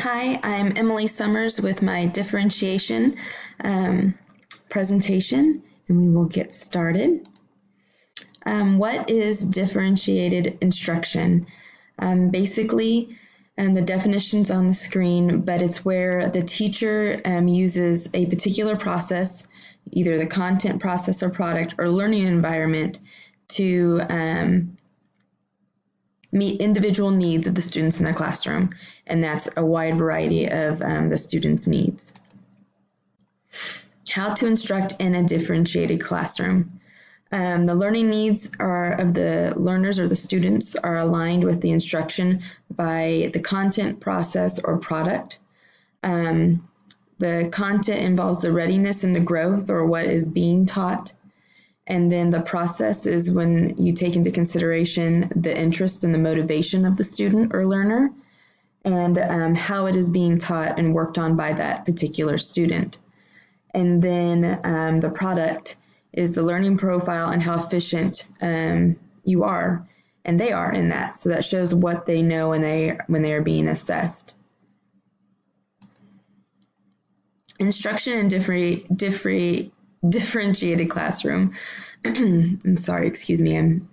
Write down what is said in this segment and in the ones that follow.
Hi, I'm Emily Summers with my differentiation presentation, and we will get started. What is differentiated instruction? Basically, the definition's on the screen, but it's where the teacher uses a particular process, either the content, process, or product, or learning environment to meet individual needs of the students in their classroom, and that's a wide variety of the students' needs. How to instruct in a differentiated classroom. The learning needs of the learners or the students are aligned with the instruction by the content, process, or product. The content involves the readiness and the growth or what is being taught. And then the process is when you take into consideration the interest and the motivation of the student or learner and how it is being taught and worked on by that particular student. And then the product is the learning profile and how efficient you are and they are in that. So that shows what they know when they are being assessed. Instruction in differentiated classroom. I'm sorry, excuse me, I'm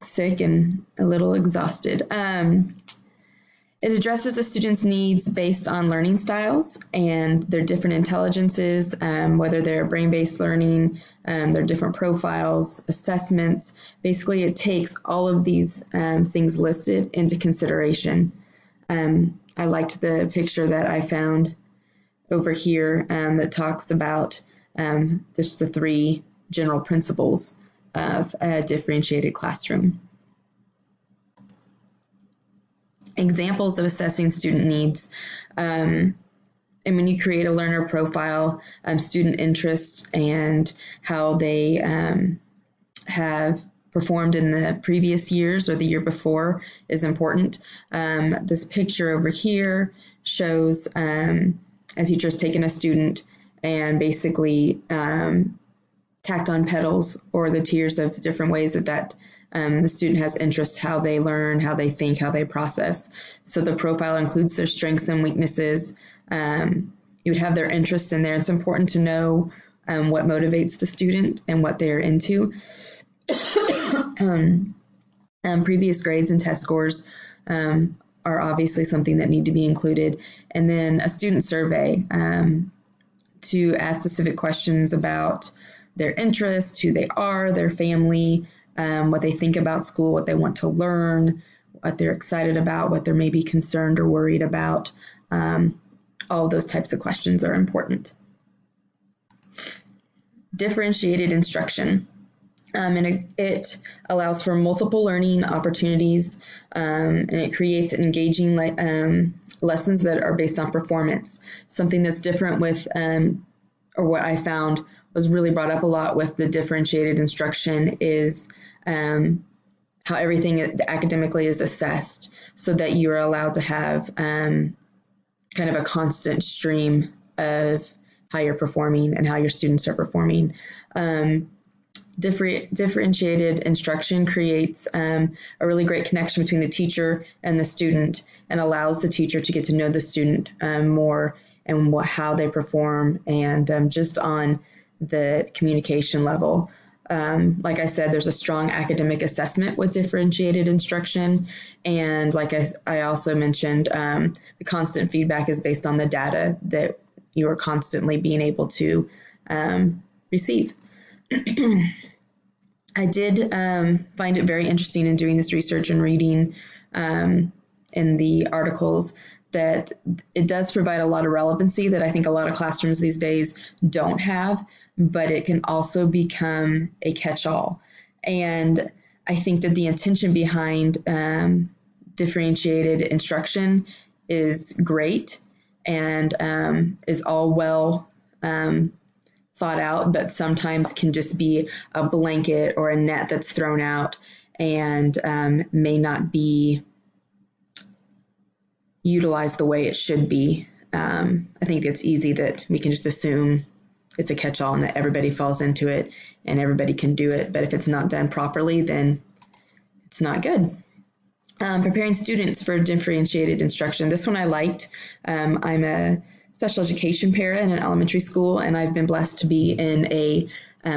sick and a little exhausted. It addresses the students' needs based on learning styles and their different intelligences, whether they're brain-based learning, their different profiles, assessments. Basically, it takes all of these things listed into consideration. I liked the picture that I found over here that talks about just the three general principles of a differentiated classroom. Examples of assessing student needs. And when you create a learner profile, student interests and how they have performed in the previous years or the year before is important. This picture over here shows a teacher's taken a student and basically tacked on petals or the tiers of different ways that the student has interests, how they learn, how they think, how they process. So the profile includes their strengths and weaknesses. You would have their interests in there. It's important to know what motivates the student and what they're into. Previous grades and test scores are obviously something that need to be included. And then a student survey to ask specific questions about their interests, who they are, their family, what they think about school, what they want to learn, what they're excited about, what they're maybe concerned or worried about. All those types of questions are important. Differentiated instruction. And it allows for multiple learning opportunities, and it creates engaging lessons that are based on performance. Something that's different with, or what I found was really brought up a lot with the differentiated instruction is how everything academically is assessed so that you are allowed to have kind of a constant stream of how you're performing and how your students are performing. Differentiated instruction creates a really great connection between the teacher and the student and allows the teacher to get to know the student more and how they perform and just on the communication level. Like I said, there's a strong academic assessment with differentiated instruction. And like I also mentioned, the constant feedback is based on the data that you are constantly being able to receive. I did find it very interesting in doing this research and reading in the articles that it does provide a lot of relevancy that I think a lot of classrooms these days don't have, but it can also become a catch-all. And I think that the intention behind differentiated instruction is great and is all well thought out, but sometimes can just be a blanket or a net that's thrown out and may not be utilized the way it should be. I think it's easy that we can just assume it's a catch-all and that everybody falls into it and everybody can do it. But if it's not done properly, then it's not good. Preparing students for differentiated instruction. This one I liked. I'm a special education para in an elementary school, and I've been blessed to be in a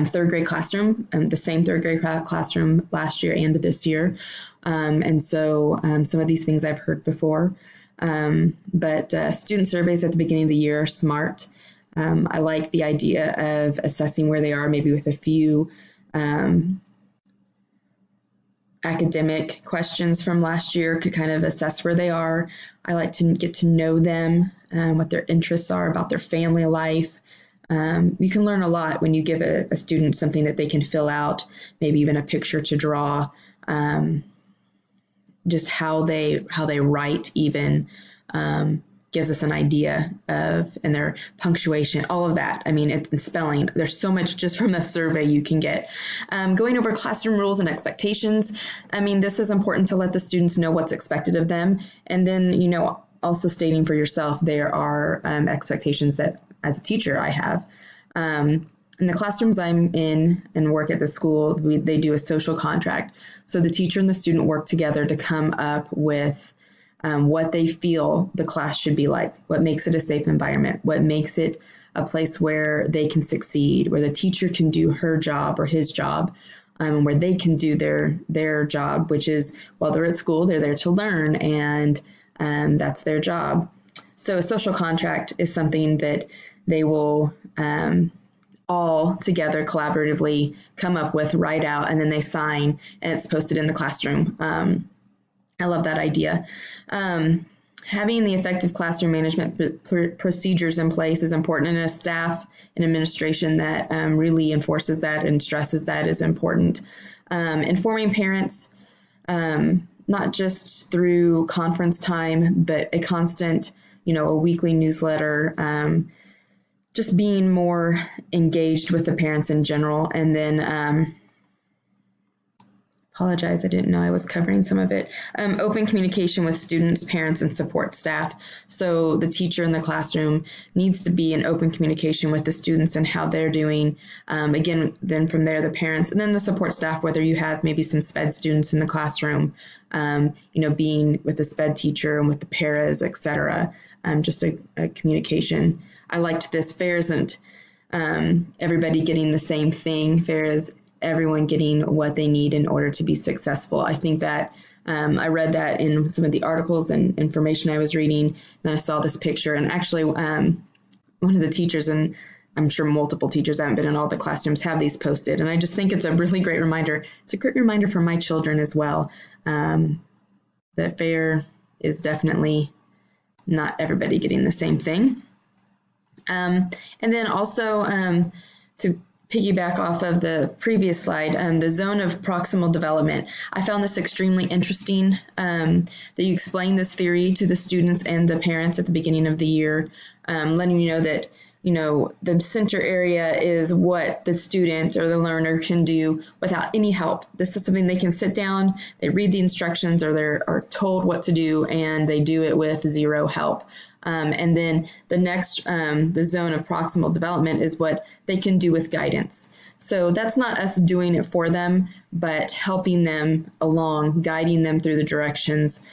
third grade classroom, the same third grade classroom last year and this year. And so some of these things I've heard before. But student surveys at the beginning of the year are smart. I like the idea of assessing where they are, maybe with a few academic questions from last year to kind of assess where they are. I like to get to know them, what their interests are, about their family life. You can learn a lot when you give a student something that they can fill out, maybe even a picture to draw, just how they write even gives us an idea of, and their punctuation, all of that. I mean, it's spelling. There's so much just from a survey you can get. Going over classroom rules and expectations. I mean, this is important to let the students know what's expected of them. And then, also stating for yourself, there are expectations that as a teacher I have. In the classrooms I'm in and work at the school, they do a social contract. So the teacher and the student work together to come up with what they feel the class should be like, what makes it a safe environment, what makes it a place where they can succeed, where the teacher can do her job or his job, where they can do their job, which is while they're at school, they're there to learn, and that's their job. So a social contract is something that they will all together collaboratively come up with, write out, and then they sign, and it's posted in the classroom. I love that idea. Having the effective classroom management procedures in place is important, and a staff and administration that really enforces that and stresses that is important. Informing parents, not just through conference time, but a constant, a weekly newsletter, just being more engaged with the parents in general. And then apologize, I didn't know I was covering some of it. Open communication with students, parents, and support staff. So the teacher in the classroom needs to be in open communication with the students and how they're doing. Again, then from there, the parents, and then the support staff, whether you have maybe some SPED students in the classroom, being with the SPED teacher and with the paras, et cetera, just a communication. I liked this. FAIR isn't everybody getting the same thing. FAIR is everyone getting what they need in order to be successful. I think that I read that in some of the articles and information I was reading, and I saw this picture. And actually, one of the teachers, and I'm sure multiple teachers, I haven't been in all the classrooms, have these posted. And I just think it's a really great reminder. It's a great reminder for my children as well, that FAIR is definitely not everybody getting the same thing. And then also to piggyback off of the previous slide, the zone of proximal development. I found this extremely interesting, that you explain this theory to the students and the parents at the beginning of the year, letting you know that, the center area is what the student or the learner can do without any help. This is something they can sit down, they read the instructions, or they're told what to do, and they do it with zero help. And then the next, the zone of proximal development is what they can do with guidance. So that's not us doing it for them, but helping them along, guiding them through the directions,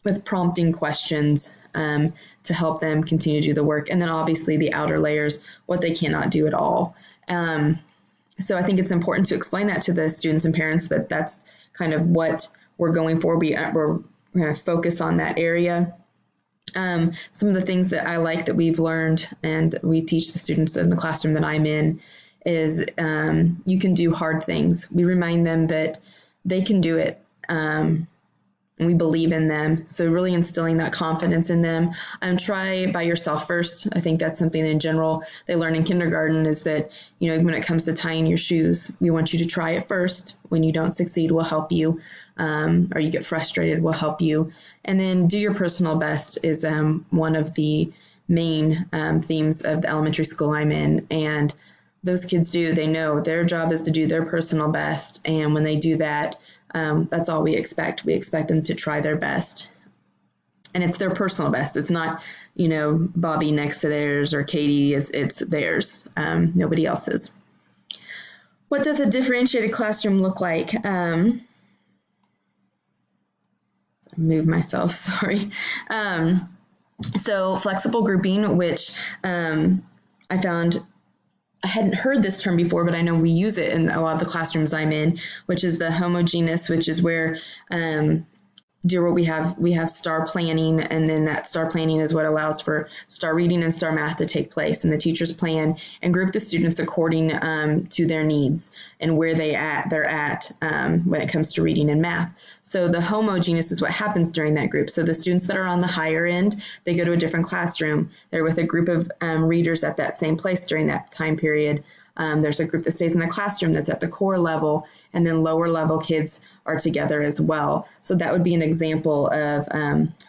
with prompting questions to help them continue to do the work. And then obviously the outer layers, what they cannot do at all. So I think it's important to explain that to the students and parents, that that's kind of what we're going for. We're going to focus on that area. Some of the things that I like that we've learned and we teach the students in the classroom that I'm in is you can do hard things. We remind them that they can do it. And we believe in them. So really instilling that confidence in them. Try by yourself first. I think that's something in general they learn in kindergarten, is that, when it comes to tying your shoes, we want you to try it first. When you don't succeed, we'll help you. Or you get frustrated, we'll help you. And then do your personal best is one of the main themes of the elementary school I'm in. And those kids they know their job is to do their personal best. And when they do that, that's all we expect. We expect them to try their best. And it's their personal best. It's not, Bobby next to theirs or Katie, it's theirs, nobody else's. What does a differentiated classroom look like? move myself, sorry. So flexible grouping, which I found I hadn't heard this term before, but I know we use it in a lot of the classrooms I'm in, which is the homogeneous, which is where we have STAR planning, and then that STAR planning is what allows for STAR reading and STAR math to take place, and the teachers plan and group the students according to their needs and where they're at when it comes to reading and math. So the homogeneous is what happens during that group. So the students that are on the higher end, they go to a different classroom. They're with a group of readers at that same place during that time period. There's a group that stays in the classroom that's at the core level, and then lower level kids are together as well. So that would be an example of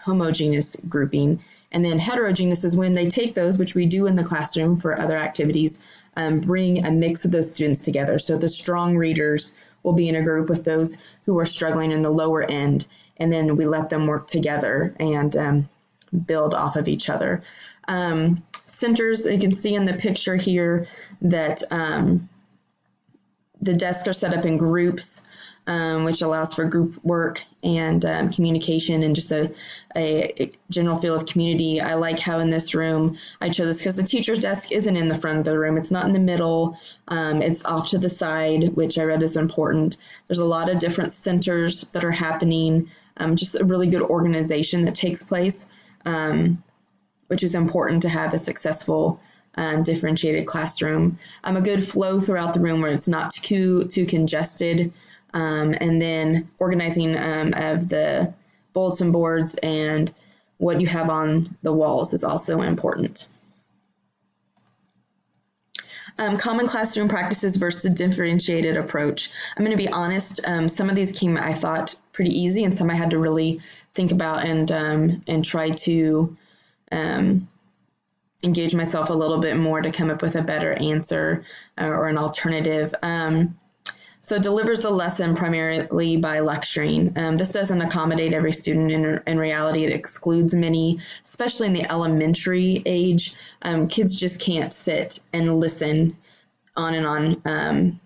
homogeneous grouping. And then heterogeneous is when they take those, which we do in the classroom for other activities, bring a mix of those students together. So the strong readers will be in a group with those who are struggling in the lower end, and then we let them work together and build off of each other. Centers, you can see in the picture here that the desks are set up in groups, which allows for group work and communication and just a general feel of community. I like how in this room, I chose this because the teacher's desk isn't in the front of the room. It's not in the middle. It's off to the side, which I read is important. There's a lot of different centers that are happening, just a really good organization that takes place, which is important to have a successful differentiated classroom. A good flow throughout the room where it's not too congested. And then organizing of the bulletin boards and what you have on the walls is also important. Common classroom practices versus a differentiated approach. I'm going to be honest, some of these came, I thought, pretty easy, and some I had to really think about and try to engage myself a little bit more to come up with a better answer or an alternative. So it delivers the lesson primarily by lecturing. This doesn't accommodate every student. In reality, it excludes many, especially in the elementary age. Kids just can't sit and listen on and on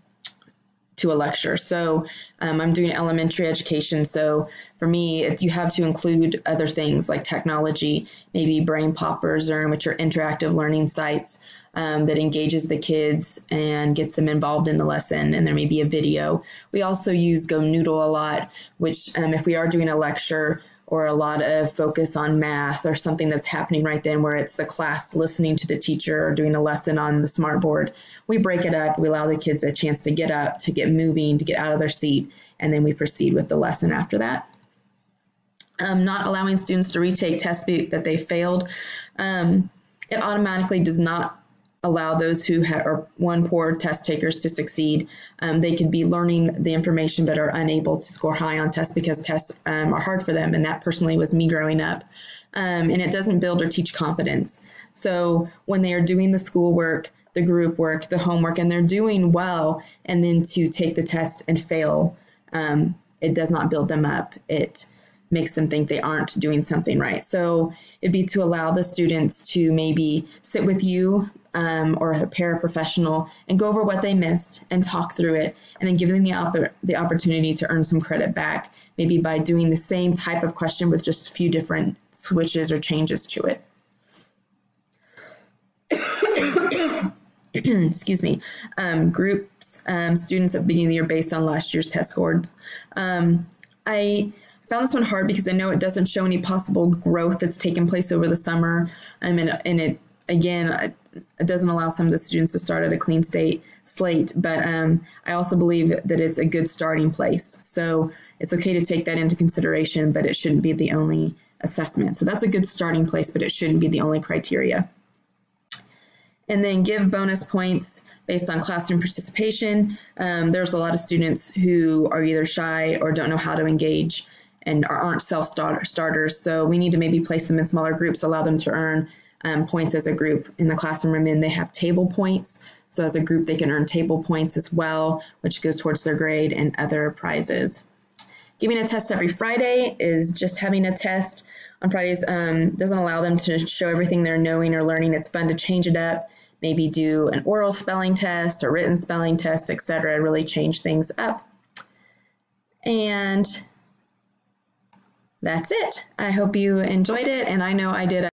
to a lecture. So I'm doing elementary education. So for me, you have to include other things like technology, maybe Brain Pop or Zearn, which are interactive learning sites that engages the kids and gets them involved in the lesson. And there may be a video. We also use GoNoodle a lot, which if we are doing a lecture or a lot of focus on math or something that's happening right then where it's the class listening to the teacher or doing a lesson on the smartboard, we break it up. We allow the kids a chance to get up, to get moving, to get out of their seat, and then we proceed with the lesson after that. Not allowing students to retake tests that they failed. It automatically does not allow those who are poor test takers to succeed. They could be learning the information but are unable to score high on tests because tests are hard for them, and that personally was me growing up. And it doesn't build or teach competence. So when they are doing the schoolwork, the group work, the homework, and they're doing well, and then to take the test and fail, it does not build them up. It makes them think they aren't doing something right. So it'd be to allow the students to maybe sit with you or a paraprofessional and go over what they missed and talk through it, and then give them the opportunity to earn some credit back, maybe by doing the same type of question with just a few different switches or changes to it. Excuse me. Groups, students at the beginning of the year based on last year's test scores. I found this one hard because I know it doesn't show any possible growth that's taken place over the summer. And it, again, it doesn't allow some of the students to start at a clean slate, but I also believe that it's a good starting place. So it's okay to take that into consideration, but it shouldn't be the only assessment. So that's a good starting place, but it shouldn't be the only criteria. And then give bonus points based on classroom participation. There's a lot of students who are either shy or don't know how to engage and aren't self-starters. So we need to maybe place them in smaller groups, allow them to earn points as a group. In the classroom I'm in, they have table points. So as a group, they can earn table points as well, which goes towards their grade and other prizes. Giving a test every Friday is just having a test on Fridays. Doesn't allow them to show everything they're knowing or learning. It's fun to change it up, maybe do an oral spelling test or written spelling test, etc. Really change things up. And that's it. I hope you enjoyed it, and I know I did.